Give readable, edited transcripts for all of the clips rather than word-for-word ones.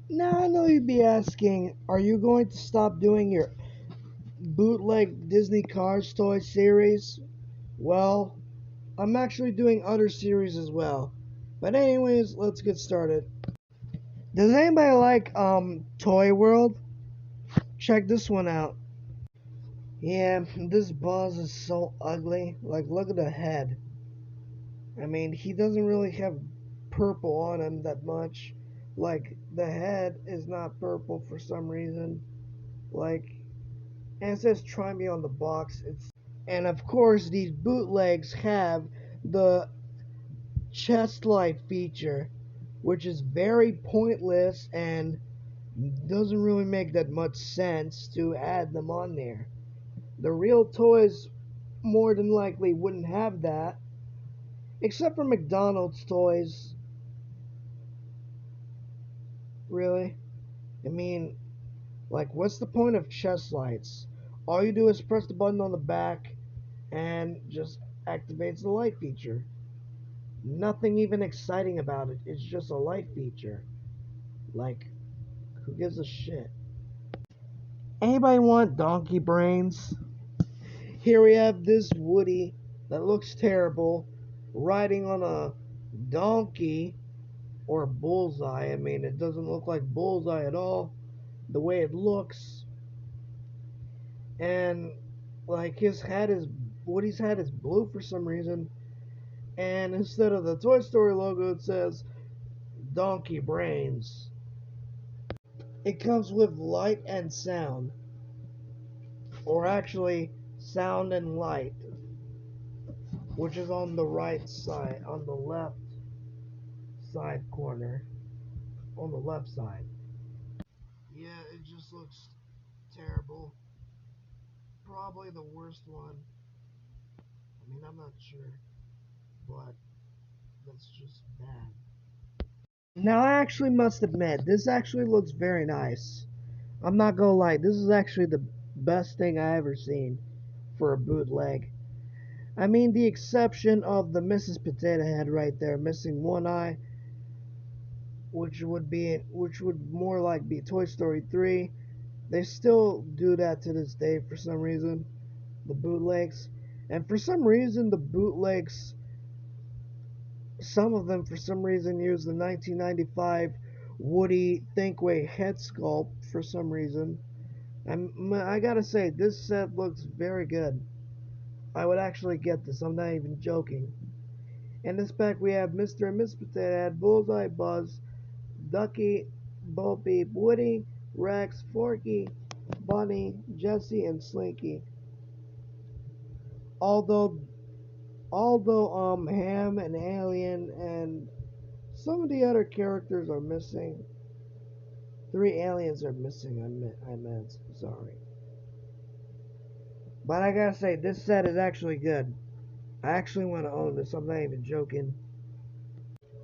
Now I know you'd be asking, are you going to stop doing your bootleg Disney Cars toy series? Well, I'm actually doing other series as well. But anyways, let's get started. Does anybody like Toy World? Check this one out. Yeah, this Buzz is so ugly. Like, look at the head. I mean, he doesn't really have purple on him that much. Like, the head is not purple for some reason. Like, and it says try me on the box. And of course, these bootlegs have the chest light feature, which is very pointless and doesn't really make that much sense to add them on there. The real toys more than likely wouldn't have that, except for McDonald's toys. Really? I mean, like, what's the point of chest lights? All you do is press the button on the back and just activates the light feature. Nothing even exciting about it. It's just a light feature. Like, who gives a shit? Anybody want donkey brains? Here we have this Woody that looks terrible riding on a donkey or a bullseye. I mean, it doesn't look like bullseye at all the way it looks. And like his hat is Woody's hat is blue for some reason. And instead of the Toy Story logo, it says Donkey Brains. It comes with light and sound, or actually sound and light, which is on the right side, on the left side corner, on the left side. Yeah, it just looks terrible. Probably the worst one. I mean, I'm not sure, but that's just bad. Now, I actually must admit, this actually looks very nice. I'm not gonna lie, this is actually the best thing I ever seen for a bootleg. I mean, the exception of the Mrs. Potato Head right there, missing one eye, which would more like be Toy Story 3. They still do that to this day for some reason, the bootlegs. And for some reason, the bootlegs, some of them for some reason use the 1995 Woody Thinkway head sculpt for some reason. I gotta say, this set looks very good. I would actually get this, I'm not even joking. In this pack we have Mr. and Miss Potato Head, Bullseye, Buzz, Ducky, Bo Peep, Woody, Rex, Forky, Bunny, Jesse, and Slinky. Although Ham and Alien and some of the other characters are missing. 3 aliens are missing, I meant. Sorry. But I gotta say, this set is actually good. I actually want to own this. I'm not even joking.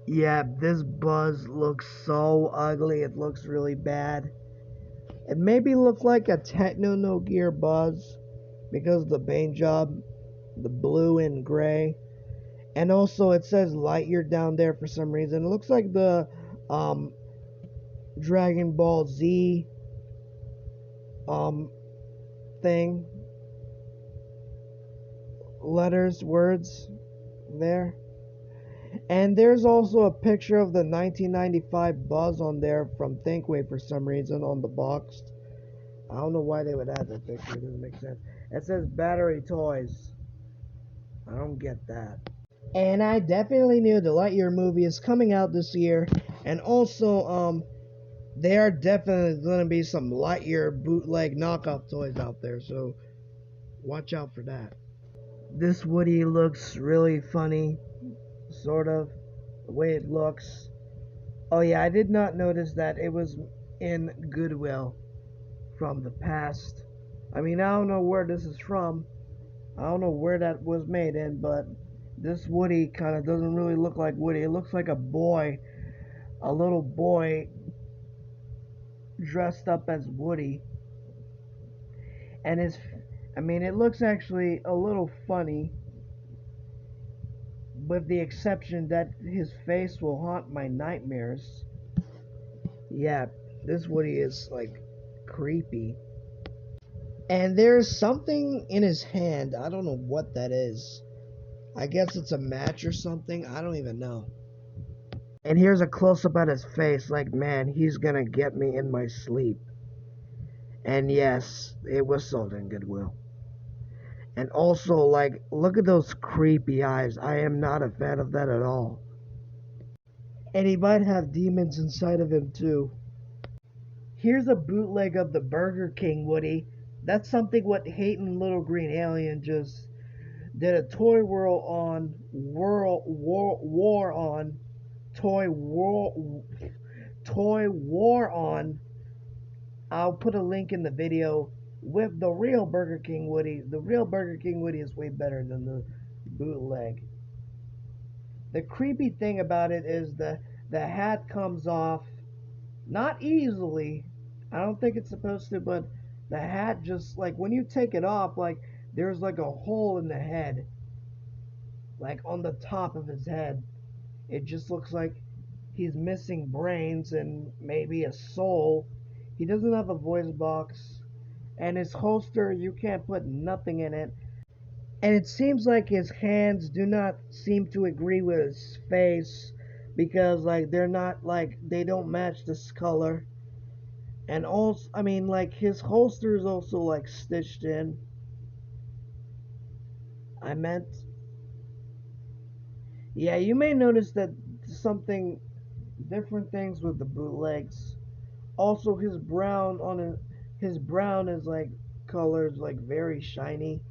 Yeah, this Buzz looks so ugly. It looks really bad. It maybe look like a Techno No Gear Buzz because of the paint job, the blue and gray. And also it says Lightyear down there for some reason. It looks like the um, Dragon Ball Z um, thing. Letters, words there. And there's also a picture of the 1995 Buzz on there from Thinkway for some reason on the box. I don't know why they would add that picture. It doesn't make sense. It says Battery Toys. I don't get that. And I definitely knew the Lightyear movie is coming out this year. And also, there are definitely going to be some Lightyear bootleg knockoff toys out there. So watch out for that. This Woody looks really funny. Sort of. The way it looks. Oh yeah, I did not notice that it was in Goodwill from the past. I mean, I don't know where this is from. I don't know where that was made in, but this Woody kind of doesn't really look like Woody. It looks like a boy, a little boy dressed up as Woody. And I mean, it looks actually a little funny, with the exception that his face will haunt my nightmares. Yeah, This Woody is like creepy. And there's something in his hand. I don't know what that is. I guess it's a match or something. I don't even know. And here's a close up at his face, like, man, he's gonna get me in my sleep. And yes, it was sold in Goodwill. And also, like, look at those creepy eyes. I am not a fan of that at all. And he might have demons inside of him, too. Here's a bootleg of the Burger King Woody. That's something what Hayden LittleGreenAlien just did a toy war on toy war on. I'll put a link in the video with the real Burger King Woody. The real Burger King Woody is way better than the bootleg. The creepy thing about it is the hat comes off not easily. I don't think it's supposed to, but the hat just like when you take it off, like there's like a hole in the head, like on the top of his head. It just looks like he's missing brains and maybe a soul. He doesn't have a voice box. And his holster, you can't put nothing in it. And it seems like his hands do not seem to agree with his face because like they're not like they don't match this color. And also, I mean, like his holster is also like stitched in. I meant, yeah, you may notice that something different things with the bootlegs. Also, his brown is like colors like very shiny,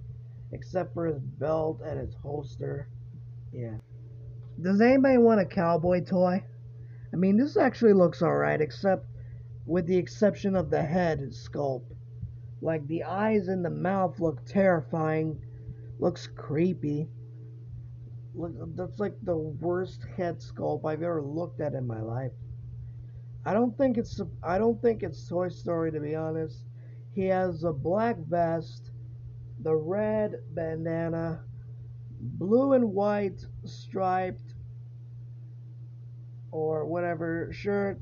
except for his belt and his holster. Yeah. Does anybody want a cowboy toy? I mean, this actually looks alright, except with the exception of the head sculpt. Like the eyes and the mouth look terrifying. Looks creepy. Look, that's like the worst head sculpt I've ever looked at in my life. I don't think it's Toy Story, to be honest. He has a black vest, the red bandana, blue and white striped or whatever shirt.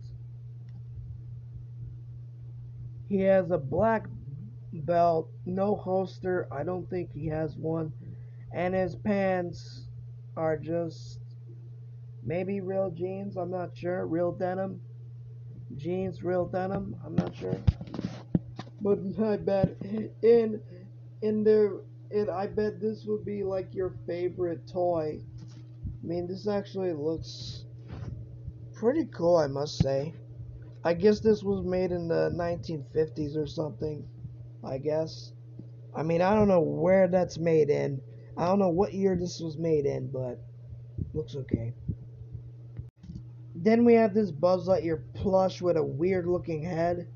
He has a black belt, no holster. I don't think he has one. And his pants are just maybe real jeans. I'm not sure. Real denim. Jeans, real denim. I'm not sure. But I bet in there, I bet this would be like your favorite toy. I mean, this actually looks pretty cool, I must say. I guess this was made in the 1950s or something. I guess. I mean, I don't know where that's made in. I don't know what year this was made in, but looks okay. Then we have this Buzz Lightyear plush with a weird looking head.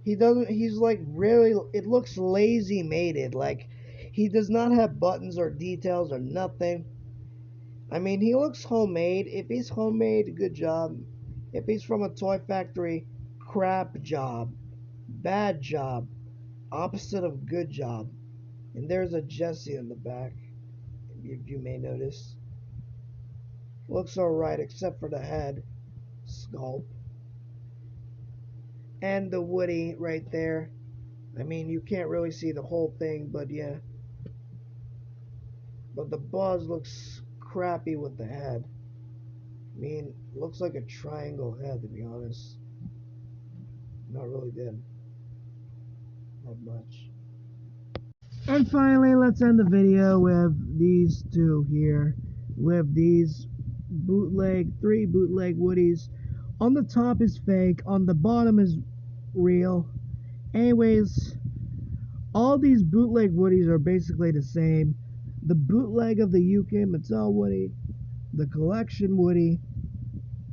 He's like really, it looks lazy mated. Like, he does not have buttons or details or nothing. I mean, he looks homemade. If he's homemade, good job. If he's from a toy factory, crap job. Bad job. Opposite of good job. And there's a Jessie in the back, if you may notice. Looks alright, except for the head sculpt. And the Woody right there. I mean, you can't really see the whole thing, but yeah. But the Buzz looks crappy with the head. I mean, looks like a triangle head, to be honest. Not really did. Not much. And finally, let's end the video with these two here. With these three bootleg Woodies. On the top is fake, on the bottom is real. Anyways, all these bootleg Woodies are basically the same. The bootleg of the UK Mattel Woody, the collection Woody,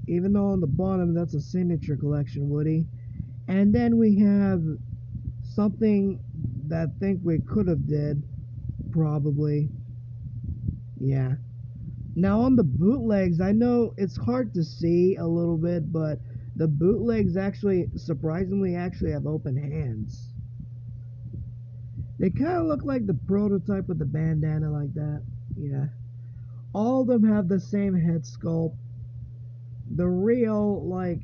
even though on the bottom that's a signature collection Woody. And then we have something that I think we could have did, probably. Yeah. Now on the bootlegs, I know it's hard to see a little bit, but the bootlegs actually, surprisingly, actually have open hands. They kind of look like the prototype with the bandana like that. Yeah. All of them have the same head sculpt. The real, like,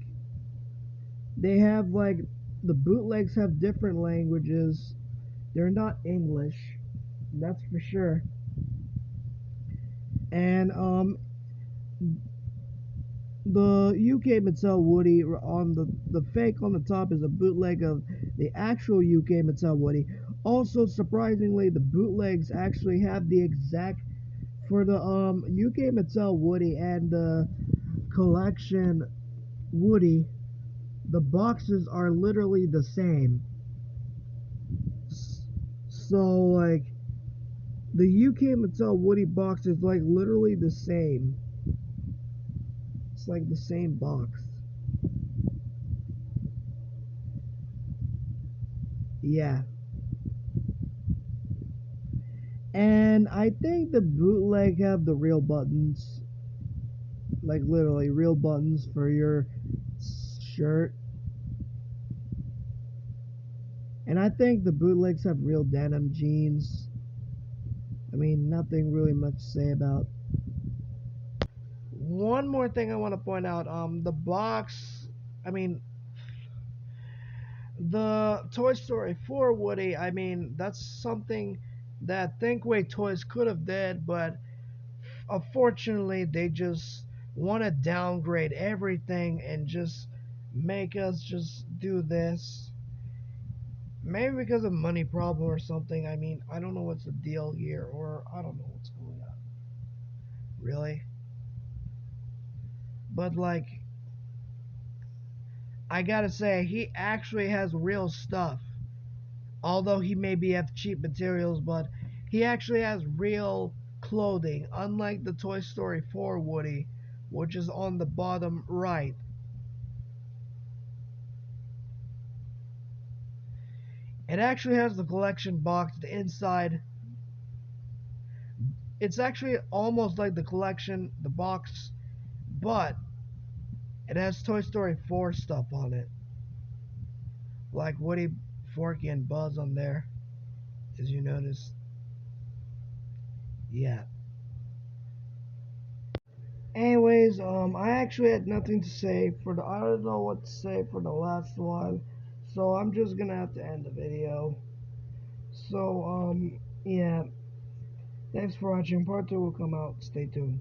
They have like the bootlegs have different languages. They're not English, that's for sure. And the UK Mattel Woody on the fake on the top is a bootleg of the actual UK Mattel Woody. Also, surprisingly, the bootlegs actually have the exact for the UK Mattel Woody and the collection Woody. The boxes are literally the same. So like the UK Mattel Woody box is like literally the same. It's like the same box. Yeah. And I think the bootleg have the real buttons. Like literally real buttons for your shirt. And I think the bootlegs have real denim jeans. I mean, nothing really much to say about. One more thing I want to point out, the box, I mean, the Toy Story 4 Woody, I mean, that's something that Thinkway Toys could have did, but unfortunately, they just want to downgrade everything and just make us just do this. Maybe because of money problem or something. I mean, I don't know what's the deal here, or I don't know what's going on. Really? But like, I gotta say, he actually has real stuff. Although he maybe have cheap materials, but he actually has real clothing, unlike the Toy Story 4 Woody, which is on the bottom right. It actually has the collection box, the inside. It's actually almost like the collection, the box, but it has Toy Story 4 stuff on it. Like Woody, Forky, and Buzz on there, as you notice. Yeah. Anyways, I actually had nothing to say for the. I don't know what to say for the last one, so I'm just gonna have to end the video. So, yeah. Thanks for watching. Part two will come out. Stay tuned.